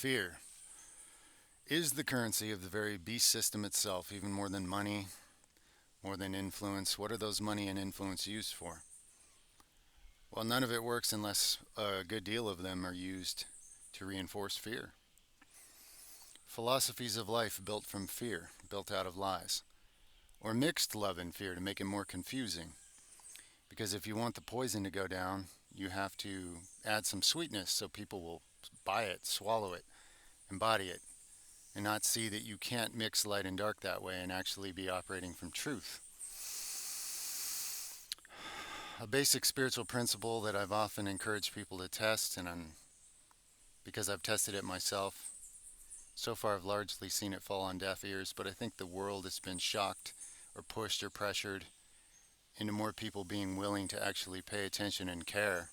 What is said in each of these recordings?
Fear is the currency of the very beast system itself, even more than money, more than influence. What are those money and influence used for? Well, none of it works unless a good deal of them are used to reinforce fear. Philosophies of life built from fear, built out of lies, or mixed love and fear to make it more confusing. Because if you want the poison to go down, you have to add some sweetness so people will buy it, swallow it, embody it, and not see that you can't mix light and dark that way and actually be operating from truth. A basic spiritual principle that I've often encouraged people to test, because I've tested it myself, so far I've largely seen it fall on deaf ears, but I think the world has been shocked or pushed or pressured into more people being willing to actually pay attention and care.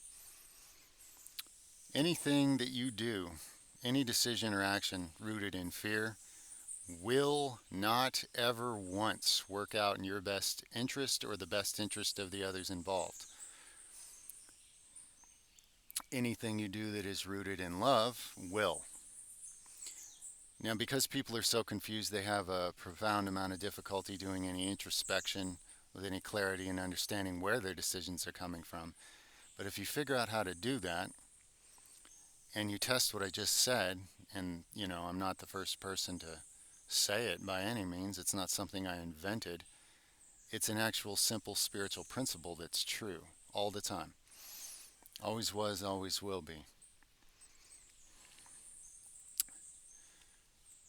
Anything that you do, any decision or action rooted in fear, will not ever once work out in your best interest or the best interest of the others involved. Anything you do that is rooted in love will. Now, because people are so confused, they have a profound amount of difficulty doing any introspection with any clarity and understanding where their decisions are coming from. But if you figure out how to do that, and you test what I just said, and I'm not the first person to say it by any means, it's not something I invented. It's an actual simple spiritual principle that's true all the time. Always was, always will be.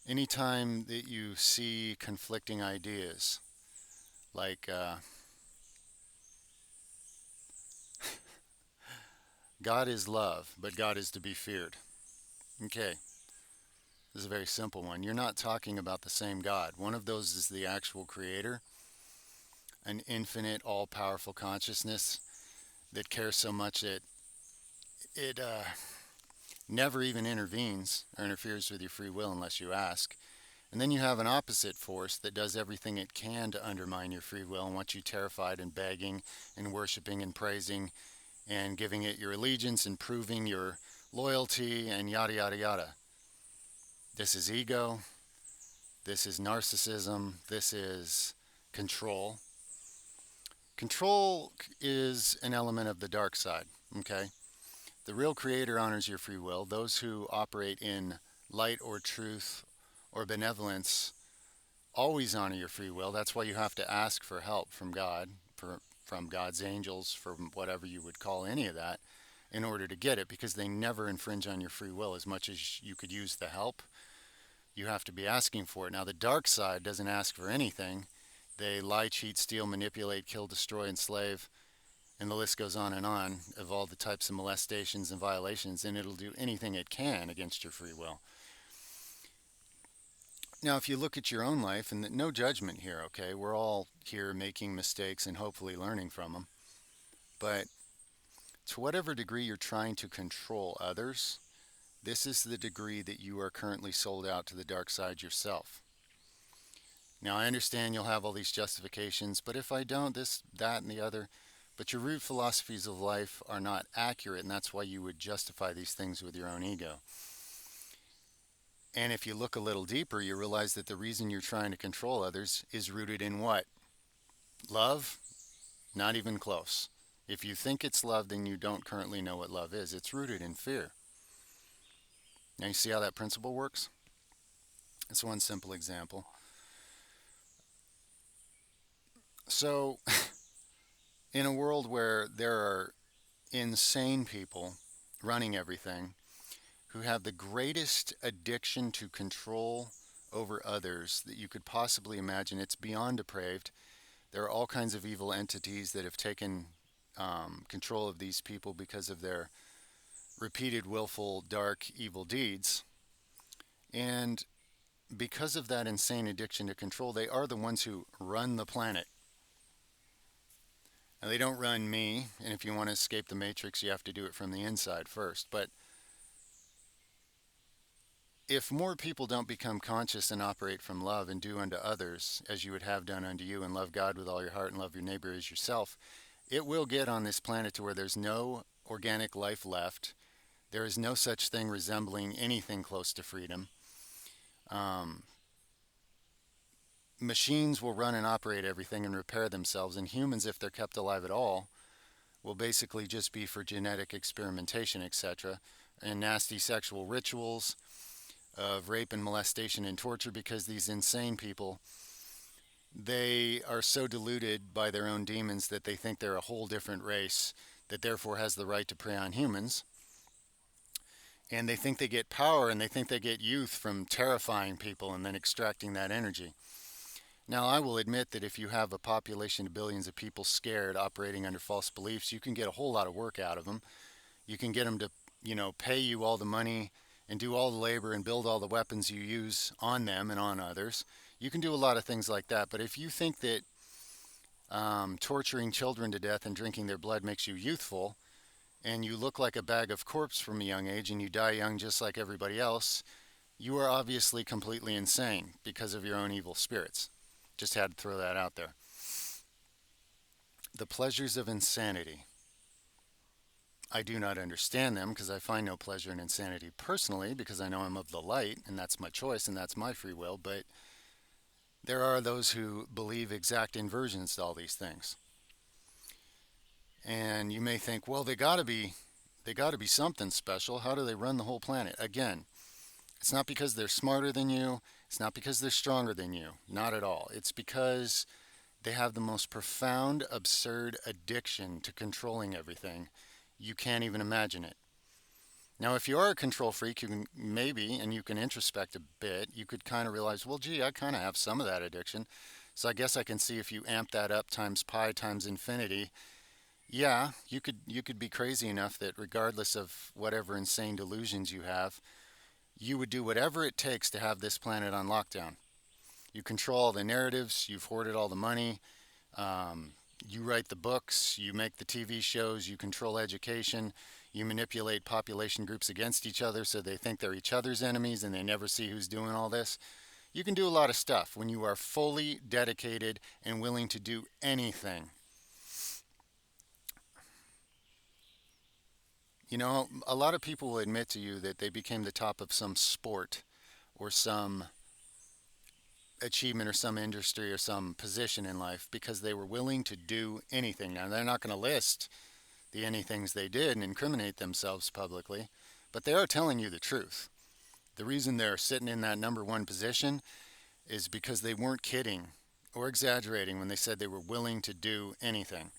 Anytime that you see conflicting ideas, like God is love, but God is to be feared. Okay, this is a very simple one. You're not talking about the same God. One of those is the actual creator, an infinite, all-powerful consciousness that cares so much that it never even intervenes or interferes with your free will unless you ask. And then you have an opposite force that does everything it can to undermine your free will and wants you terrified and begging and worshiping and praising and giving it your allegiance and proving your loyalty and yada yada yada. This is ego. This is narcissism. This is control. Control is an element of the dark side, okay? The real creator honors your free will. Those who operate in light or truth or benevolence always honor your free will. That's why you have to ask for help from God, from God's angels, from whatever you would call any of that, in order to get it, because they never infringe on your free will. As much as you could use the help, you have to be asking for it. Now, the dark side doesn't ask for anything. They lie, cheat, steal, manipulate, kill, destroy, enslave, and the list goes on of all the types of molestations and violations, and it'll do anything it can against your free will. Now, if you look at your own life, and no judgment here, okay? We're all here making mistakes and hopefully learning from them. But to whatever degree you're trying to control others, this is the degree that you are currently sold out to the dark side yourself. Now, I understand you'll have all these justifications, but if I don't, this, that, and the other, but your root philosophies of life are not accurate, and that's why you would justify these things with your own ego. And if you look a little deeper, you realize that the reason you're trying to control others is rooted in what? Love? Not even close. If you think it's love, then you don't currently know what love is. It's rooted in fear. Now you see how that principle works? It's one simple example. So, in a world where there are insane people running everything, who have the greatest addiction to control over others that you could possibly imagine, it's beyond depraved. There are all kinds of evil entities that have taken control of these people because of their repeated, willful, dark, evil deeds. And because of that insane addiction to control, they are the ones who run the planet. Now, they don't run me, and if you want to escape the matrix, you have to do it from the inside first. But if more people don't become conscious and operate from love and do unto others as you would have done unto you, and love God with all your heart and love your neighbor as yourself, it will get on this planet to where there's no organic life left. There is no such thing resembling anything close to freedom. Um, Machines will run and operate everything and repair themselves, and humans, if they're kept alive at all, will basically just be for genetic experimentation, etc., and nasty sexual rituals of rape and molestation and torture, because these insane people, they are so deluded by their own demons that they think they're a whole different race that therefore has the right to prey on humans. And they think they get power and they think they get youth from terrifying people and then extracting that energy. Now, I will admit that if you have a population of billions of people scared, operating under false beliefs, you can get a whole lot of work out of them. You can get them to, pay you all the money and do all the labor and build all the weapons you use on them and on others. You can do a lot of things like that. But if you think that torturing children to death and drinking their blood makes you youthful, and you look like a bag of corpse from a young age and you die young just like everybody else, you are obviously completely insane because of your own evil spirits. Just had to throw that out there. The pleasures of insanity. I do not understand them because I find no pleasure in insanity personally, because I know I'm of the light and that's my choice and that's my free will. But there are those who believe exact inversions to all these things. And you may think, well, they got to be something special. How do they run the whole planet? Again, it's not because they're smarter than you. It's not because they're stronger than you. Not at all. It's because they have the most profound, absurd addiction to controlling everything. You can't even imagine it. Now, if you are a control freak, you can maybe, and you can introspect a bit, you could kind of realize, well, gee, I kind of have some of that addiction. So I guess I can see if you amp that up times pi times infinity. Yeah, you could be crazy enough that regardless of whatever insane delusions you have, you would do whatever it takes to have this planet on lockdown. You control all the narratives, you've hoarded all the money, um, you write the books, you make the TV shows, you control education, you manipulate population groups against each other so they think they're each other's enemies and they never see who's doing all this. You can do a lot of stuff when you are fully dedicated and willing to do anything. A lot of people will admit to you that they became the top of some sport or some achievement or some industry or some position in life because they were willing to do anything. Now, they're not going to list the anythings they did and incriminate themselves publicly, but they are telling you the truth. The reason they're sitting in that number one position is because they weren't kidding or exaggerating when they said they were willing to do anything.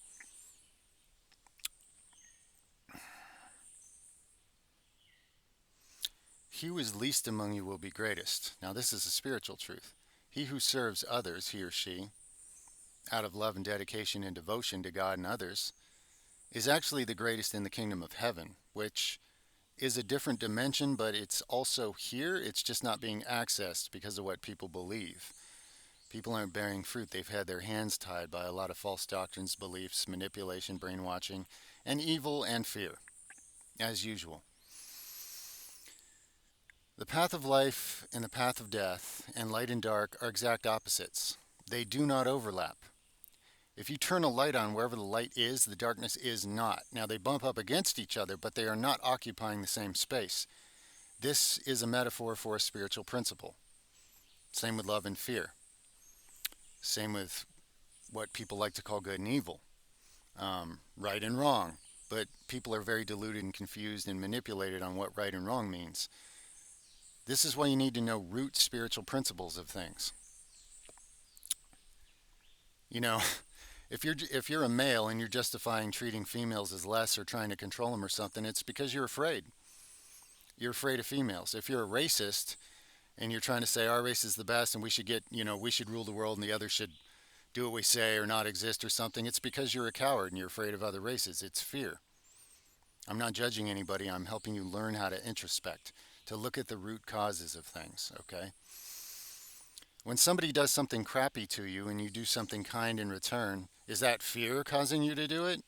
He who is least among you will be greatest. Now, this is a spiritual truth. He who serves others, he or she, out of love and dedication and devotion to God and others, is actually the greatest in the kingdom of heaven, which is a different dimension, but it's also here. It's just not being accessed because of what people believe. People aren't bearing fruit. They've had their hands tied by a lot of false doctrines, beliefs, manipulation, brainwashing, and evil and fear, as usual. The path of life and the path of death and light and dark are exact opposites. They do not overlap. If you turn a light on wherever the light is, the darkness is not. Now, they bump up against each other, but they are not occupying the same space. This is a metaphor for a spiritual principle. Same with love and fear. Same with what people like to call good and evil, right and wrong. But people are very deluded and confused and manipulated on what right and wrong means. This is why you need to know root spiritual principles of things. You know, if you're a male and you're justifying treating females as less or trying to control them or something, it's because you're afraid. You're afraid of females. If you're a racist and you're trying to say our race is the best and we should rule the world and the others should do what we say or not exist or something, it's because you're a coward and you're afraid of other races. It's fear. I'm not judging anybody. I'm helping you learn how to introspect, to look at the root causes of things, okay? When somebody does something crappy to you and you do something kind in return, is that fear causing you to do it?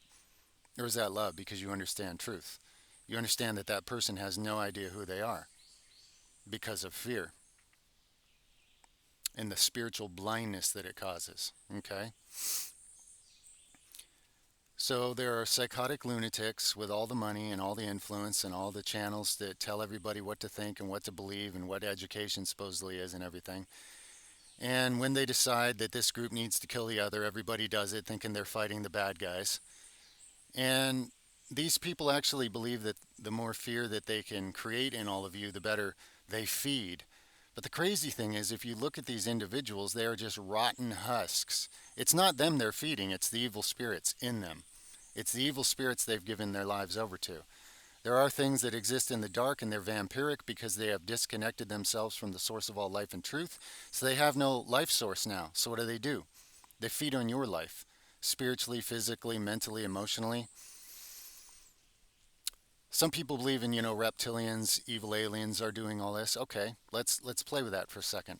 Or is that love because you understand truth? You understand that that person has no idea who they are because of fear and the spiritual blindness that it causes, okay? So there are psychotic lunatics with all the money and all the influence and all the channels that tell everybody what to think and what to believe and what education supposedly is and everything. And when they decide that this group needs to kill the other, everybody does it thinking they're fighting the bad guys. And these people actually believe that the more fear that they can create in all of you, the better they feed. But the crazy thing is, if you look at these individuals, they are just rotten husks. It's not them they're feeding, it's the evil spirits in them. It's the evil spirits they've given their lives over to. There are things that exist in the dark and they're vampiric because they have disconnected themselves from the source of all life and truth. So they have no life source now. So what do? They feed on your life, spiritually, physically, mentally, emotionally. Some people believe in, reptilians, evil aliens are doing all this. Okay, let's play with that for a second.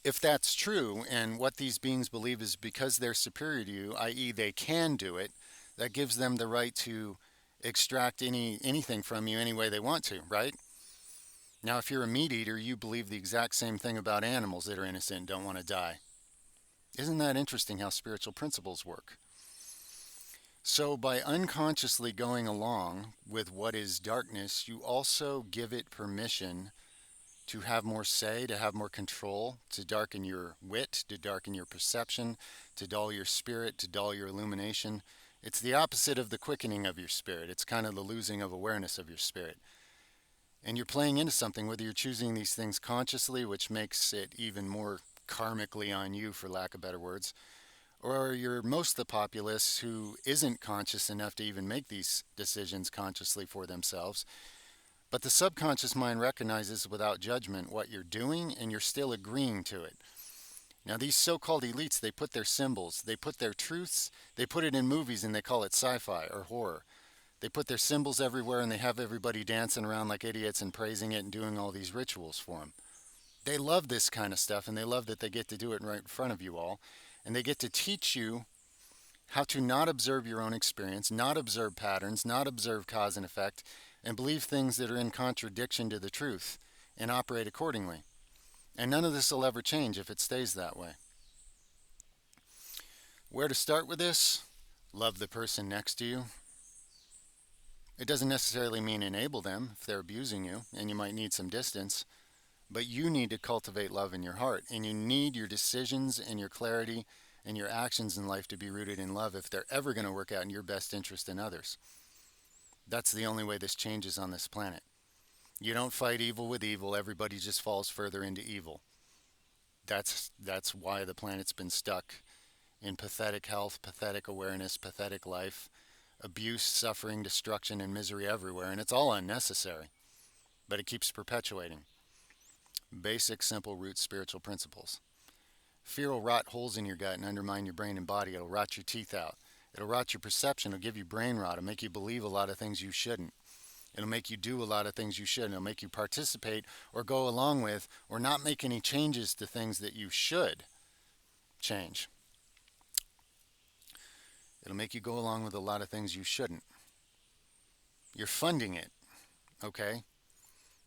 If that's true, and what these beings believe is because they're superior to you, i.e., they can do it, that gives them the right to extract anything from you any way they want to, right? Now, if you're a meat eater, you believe the exact same thing about animals that are innocent and don't want to die. Isn't that interesting how spiritual principles work? So, by unconsciously going along with what is darkness, you also give it permission to have more say, to have more control, to darken your wit, to darken your perception, to dull your spirit, to dull your illumination. It's the opposite of the quickening of your spirit. It's kind of the losing of awareness of your spirit. And you're playing into something, whether you're choosing these things consciously, which makes it even more karmically on you, for lack of better words, or you're most the populace who isn't conscious enough to even make these decisions consciously for themselves. But the subconscious mind recognizes without judgment what you're doing, and you're still agreeing to it. Now, these so-called elites, they put their symbols, they put their truths, they put it in movies and they call it sci-fi or horror. They put their symbols everywhere and they have everybody dancing around like idiots and praising it and doing all these rituals for them. They love this kind of stuff, and they love that they get to do it right in front of you all. And they get to teach you how to not observe your own experience, not observe patterns, not observe cause and effect, and believe things that are in contradiction to the truth and operate accordingly. And none of this will ever change if it stays that way. Where to start with this? Love the person next to you. It doesn't necessarily mean enable them if they're abusing you, and you might need some distance. But you need to cultivate love in your heart, and you need your decisions and your clarity and your actions in life to be rooted in love if they're ever going to work out in your best interest in others. That's the only way this changes on this planet. You don't fight evil with evil, everybody just falls further into evil. That's why the planet's been stuck in pathetic health, pathetic awareness, pathetic life, abuse, suffering, destruction, and misery everywhere, and it's all unnecessary, but it keeps perpetuating. Basic, simple root spiritual principles. Fear will rot holes in your gut and undermine your brain and body. It'll rot your teeth out. It'll rot your perception. It'll give you brain rot. It'll make you believe a lot of things you shouldn't. It'll make you do a lot of things you shouldn't. It'll make you participate or go along with or not make any changes to things that you should change. It'll make you go along with a lot of things you shouldn't. You're funding it, okay?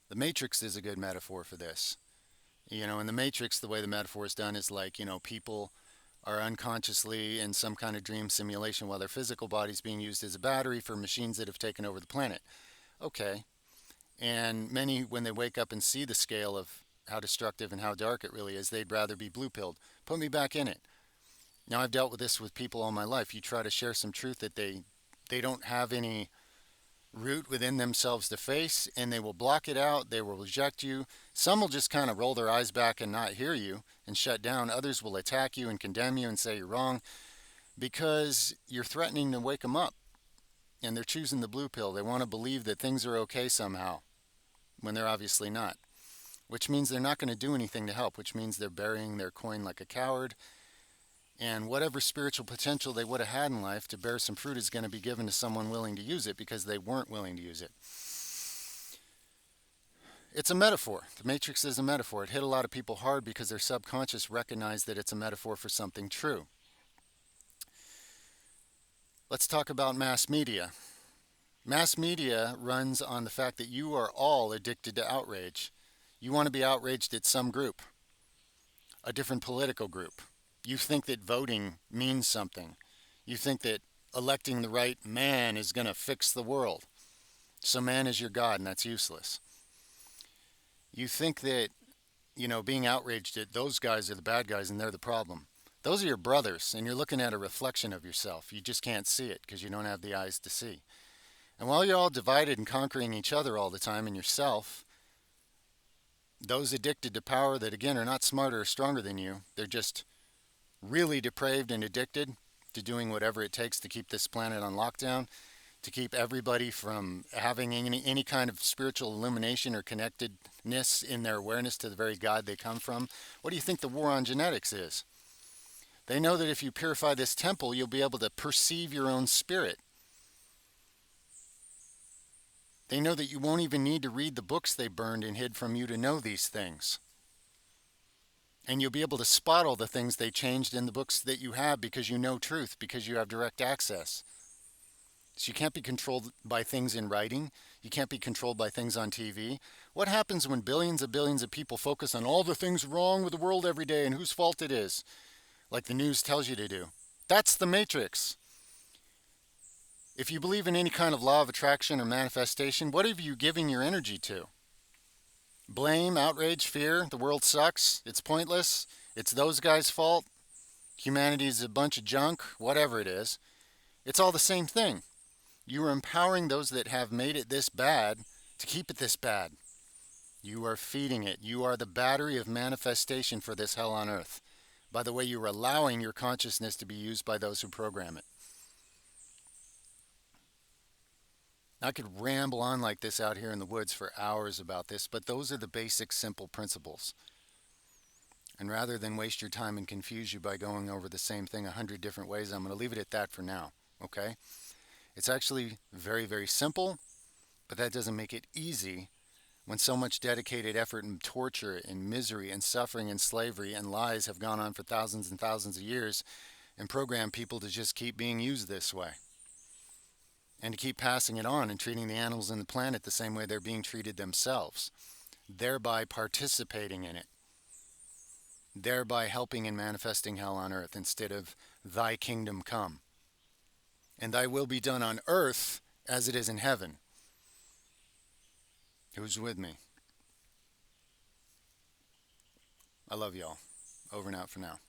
The Matrix is a good metaphor for this. In the Matrix, the way the metaphor is done is like, people are unconsciously in some kind of dream simulation while their physical body's being used as a battery for machines that have taken over the planet. Okay. And many, when they wake up and see the scale of how destructive and how dark it really is, they'd rather be blue-pilled. Put me back in it. Now, I've dealt with this with people all my life. You try to share some truth that they don't have any root within themselves to face, and they will block it out. They will reject you. Some will just kind of roll their eyes back and not hear you and shut down. Others will attack you and condemn you and say you're wrong because you're threatening to wake them up, and they're choosing the blue pill. They want to believe that things are okay somehow when they're obviously not, which means they're not going to do anything to help, which means they're burying their coin like a coward. And whatever spiritual potential they would have had in life to bear some fruit is going to be given to someone willing to use it because they weren't willing to use it. It's a metaphor. The Matrix is a metaphor. It hit a lot of people hard because their subconscious recognized that it's a metaphor for something true. Let's talk about mass media. Mass media runs on the fact that you are all addicted to outrage. You want to be outraged at some group, a different political group. You think that voting means something. You think that electing the right man is going to fix the world. So man is your God, and that's useless. You think that, being outraged at those guys are the bad guys and they're the problem. Those are your brothers, and you're looking at a reflection of yourself. You just can't see it because you don't have the eyes to see. And while you're all divided and conquering each other all the time and yourself, those addicted to power that, again, are not smarter or stronger than you, they're just really depraved and addicted to doing whatever it takes to keep this planet on lockdown, to keep everybody from having any kind of spiritual illumination or connectedness in their awareness to the very God they come from. What do you think the war on genetics is? They know that if you purify this temple, you'll be able to perceive your own spirit. They know that you won't even need to read the books they burned and hid from you to know these things. And you'll be able to spot all the things they changed in the books that you have because you know truth, because you have direct access. So you can't be controlled by things in writing. You can't be controlled by things on TV. What happens when billions of people focus on all the things wrong with the world every day and whose fault it is, like the news tells you to do? That's the matrix. If you believe in any kind of law of attraction or manifestation, what are you giving your energy to? Blame, outrage, fear, the world sucks, it's pointless, it's those guys' fault, humanity's a bunch of junk, whatever it is. It's all the same thing. You are empowering those that have made it this bad to keep it this bad. You are feeding it. You are the battery of manifestation for this hell on earth. By the way, you are allowing your consciousness to be used by those who program it. I could ramble on like this out here in the woods for hours about this, but those are the basic, simple principles. And rather than waste your time and confuse you by going over the same thing 100 different ways, I'm going to leave it at that for now, okay? It's actually very, very simple, but that doesn't make it easy when so much dedicated effort and torture and misery and suffering and slavery and lies have gone on for thousands and thousands of years and programmed people to just keep being used this way and to keep passing it on and treating the animals in the planet the same way they're being treated themselves, thereby participating in it, thereby helping and manifesting hell on earth instead of thy kingdom come. And thy will be done on earth as it is in heaven. Who's with me? I love y'all. Over and out for now.